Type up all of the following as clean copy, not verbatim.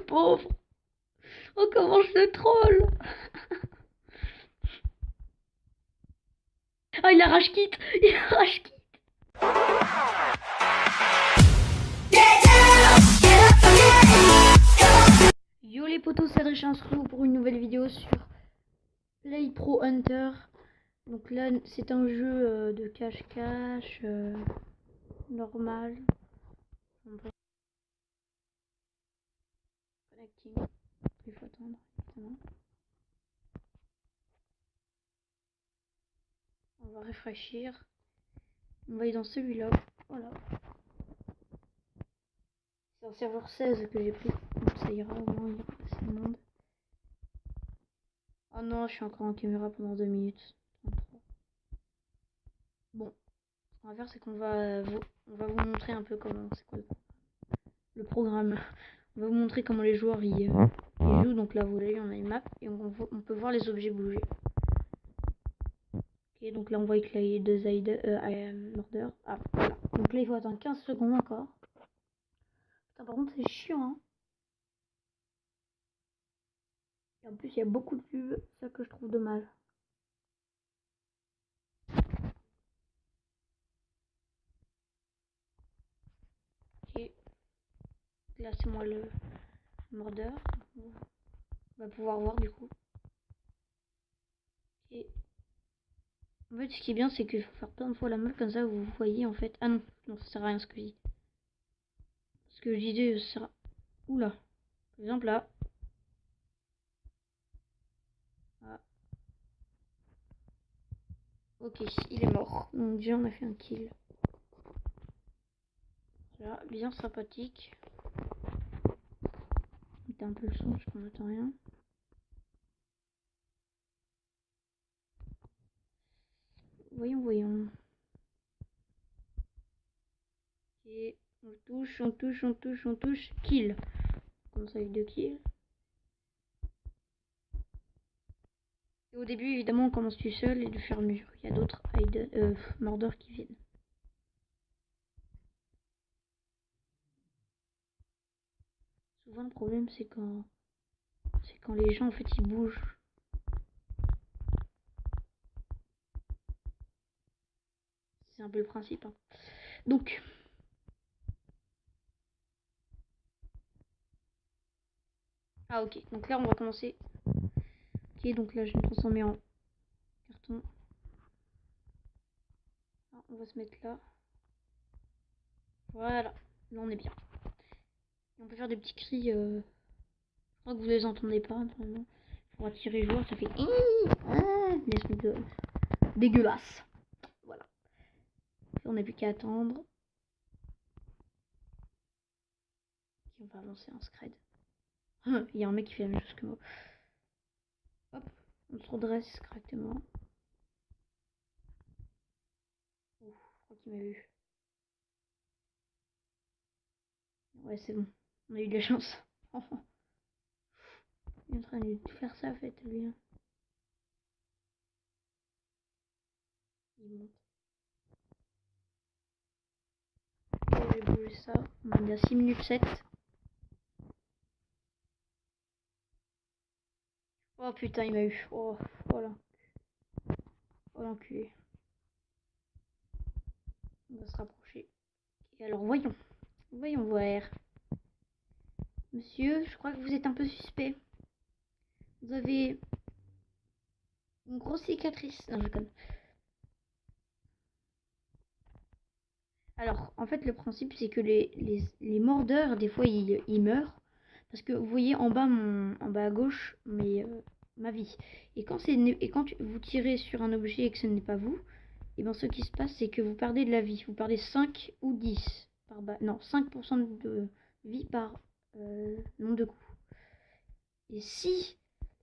pauvre. Oh, comment je le troll. Ah, il a rage quitte. Il a rage quitte. Yo les potos, c'est Adrien pour une nouvelle vidéo sur Play Pro Hunter. Donc là, c'est un jeu de cache-cache normal. Connecting. Il faut attendre, évidemment. On va réfléchir. On va aller dans celui-là. Voilà. C'est un serveur 16 que j'ai pris. Donc ça ira, au moins il n'y a pas assez de monde. Oh non, je suis encore en caméra pendant 2 minutes. 33. Bon, ce qu'on va faire, c'est qu'on va vous montrer un peu comment c'est quoi le programme. On va vous montrer comment les joueurs ils jouent. Donc là, vous voyez, on a une map et on peut voir les objets bouger. Ok, donc là, on voit que là, il y a 2 mordeurs. Ah, voilà. Donc là, il faut attendre 15 secondes encore. Putain, par contre, c'est chiant, hein. Et en plus, il y a beaucoup de pubs, c'est ça que je trouve dommage. Ok. Là, c'est moi le mordeur. On va pouvoir voir du coup. Et en fait, ce qui est bien, c'est qu'il faut faire plein de fois la meule, comme ça vous voyez en fait. Ah non, non, ça sert à rien ce que je dis. Ce que je disais, ça sert à... Oula. Par exemple là. Ah. Ok, il est mort. Donc déjà, on a fait un kill. Voilà, bien sympathique. Mettez un peu le son parce qu'on n'entend rien. Voyons, voyons. Ok, on touche, on touche, on touche, on touche. Kill. On commence avec 2 kills. Et au début, évidemment, on commence tout seul et de faire mur. Il y a d'autres mordeurs qui viennent. Souvent, le problème, c'est quand les gens, en fait, ils bougent. C'est un peu le principe. Hein. Donc, ah ok. Donc là, on va commencer. Ok, donc là, je vais me transformer en carton. Ah, on va se mettre là. Voilà. Là, on est bien. Et on peut faire des petits cris. Je crois que vous les entendez pas, normalement. Pour attirer les joueurs, ça fait des trucs dégueulasses. Voilà. On n'a plus qu'à attendre. Ok, on va avancer en scred. Il y a un mec qui fait la même chose que moi. Hop, on se redresse correctement. Ouf, je crois qu'il m'a vu. Ouais, c'est bon. On a eu de la chance. Il est en train de faire ça, en fait, lui. Hein. Il monte. Ok, je vais bouger ça. On est à 6 minutes 7. Oh putain, il m'a eu. Oh, voilà. Oh l'enculé. On va se rapprocher. Et alors, voyons. Voyons voir. Monsieur, je crois que vous êtes un peu suspect. Vous avez une grosse cicatrice. Non, je connais. Alors, en fait, le principe, c'est que les mordeurs, des fois, ils meurent. Parce que vous voyez en bas, en bas à gauche, ma vie. Et quand vous tirez sur un objet et que ce n'est pas vous, et bien ce qui se passe, c'est que vous perdez de la vie. Vous perdez 5 ou 10 par balle. Non, 5% de vie par nombre de coups. Et si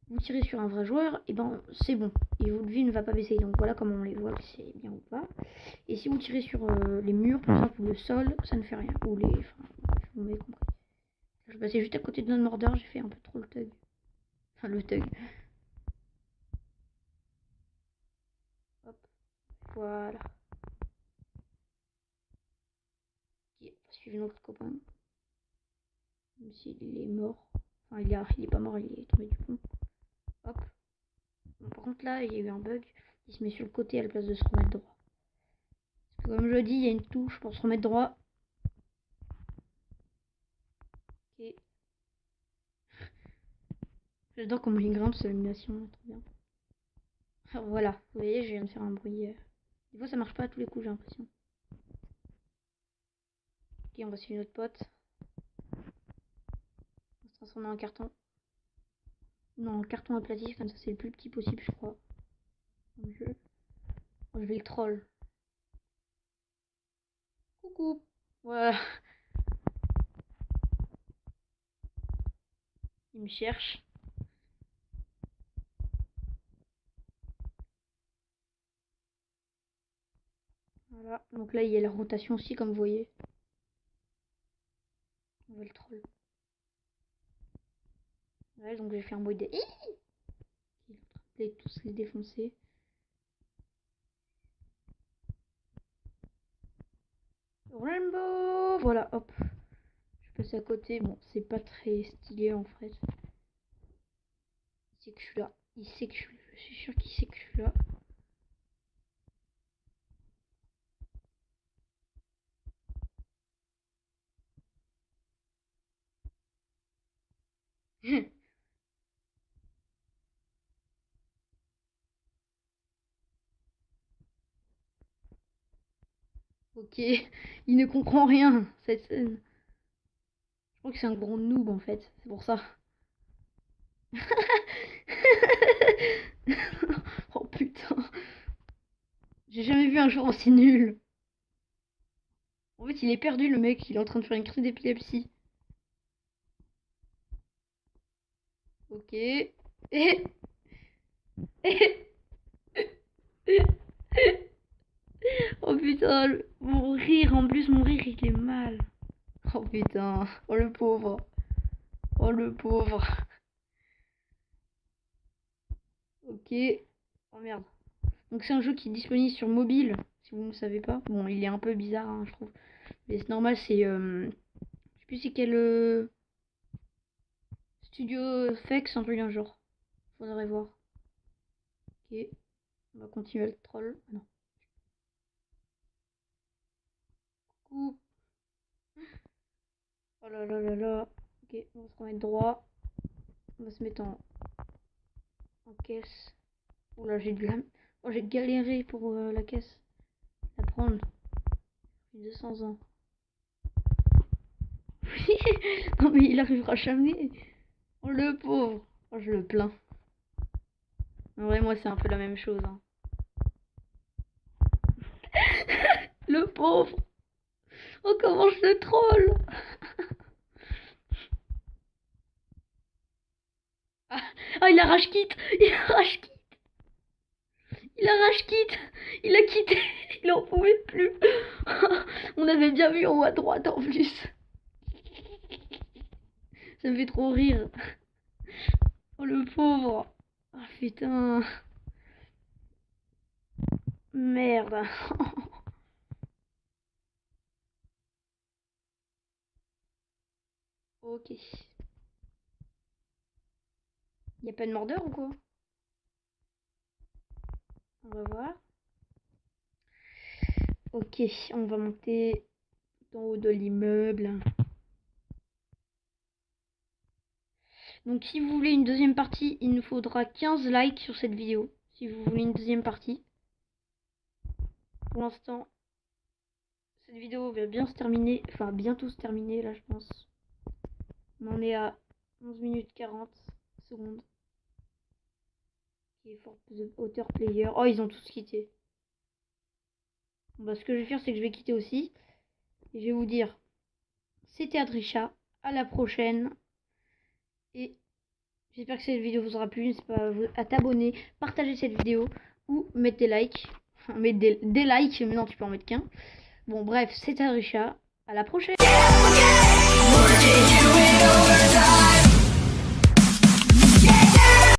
vous tirez sur un vrai joueur, et ben c'est bon. Et votre vie ne va pas baisser. Donc voilà comment on les voit, si c'est bien ou pas. Et si vous tirez sur les murs, par exemple, ou le sol, ça ne fait rien. Ou les... Enfin, bref, vous m'avez compris. Je passais juste à côté de notre mordeur, j'ai fait un peu trop le thug. Enfin, le thug. Hop, voilà. Ok, on va suivre notre copain. Même s'il est mort. Enfin, il est pas mort, il est tombé du pont. Hop. Bon, par contre, là, il y a eu un bug. Il se met sur le côté à la place de se remettre droit. Parce que comme je dis, il y a une touche pour se remettre droit. Ok. J'adore comment il grimpe sur l'animation, trop bien. Alors, voilà, vous voyez, je viens de faire un bruit. Des fois, ça marche pas à tous les coups, j'ai l'impression. Ok, on va suivre notre pote. On va se transformer en carton. Non, en carton aplati, comme ça, c'est le plus petit possible, je crois. Dans le jeu. Oh, je vais le troll. Coucou. Voilà. Il me cherche. Voilà. Donc là, il y a la rotation aussi, comme vous voyez. On va le troll. Ouais, donc je vais faire un bruit de... Il est en train de tous les défoncer. Rainbow. Voilà, hop. Je passe à côté. Bon, c'est pas très stylé, en fait. Il sait que je suis là. Il sait que je suis là. Je suis sûre qu'il sait que je suis là. Ok, il ne comprend rien, cette scène. Je crois que c'est un gros noob en fait, c'est pour ça. Oh putain. J'ai jamais vu un joueur aussi nul. En fait, il est perdu le mec, il est en train de faire une crise d'épilepsie. Ok. Oh putain, mon rire, en plus mon rire il est mal. Oh putain, oh le pauvre. Oh le pauvre. Ok. Oh merde. Donc c'est un jeu qui est disponible sur mobile, si vous ne savez pas. Bon, il est un peu bizarre, hein, je trouve. Mais c'est normal, c'est... je sais plus c'est quel studio Fex, un truc d'un genre. Faudrait voir. Ok. On va continuer le troll. Ah non. Coucou. Oh là là là là. Ok, on va se remettre droit. On va se mettre en caisse. Oh là, j'ai de la... Oh, j'ai galéré pour la caisse. La prendre. J'ai 200 ans. Non mais il arrivera jamais. Oh le pauvre. Oh, je le plains. En vrai, moi, c'est un peu la même chose. Hein. Le pauvre. Oh, comment je le troll. Ah, il arrache quitte. Il arrache quitte. Il arrache quitte. Il a quitté. Il en pouvait plus. On avait bien vu en haut à droite en plus. Ça me fait trop rire. Oh, le pauvre. Oh, putain. Merde. Ok. Y a pas de mordeur ou quoi? On va voir. Ok, on va monter en haut de l'immeuble. Donc si vous voulez une deuxième partie, il nous faudra 15 likes sur cette vidéo. Si vous voulez une deuxième partie. Pour l'instant, cette vidéo va bien se terminer. Enfin, bientôt se terminer, là, je pense. On en est à 11 minutes 40 secondes. Qui est fort de hauteur player. Oh, ils ont tous quitté. Bon, bah, ce que je vais faire, c'est que je vais quitter aussi. Et je vais vous dire, c'était Adrisha. À la prochaine. Et j'espère que cette vidéo vous aura plu. N'hésitez pas à t'abonner, partager cette vidéo ou mettre des likes. Enfin, mettre des likes, mais non, tu peux en mettre qu'un. Bon, bref, c'était Adrisha. À la prochaine.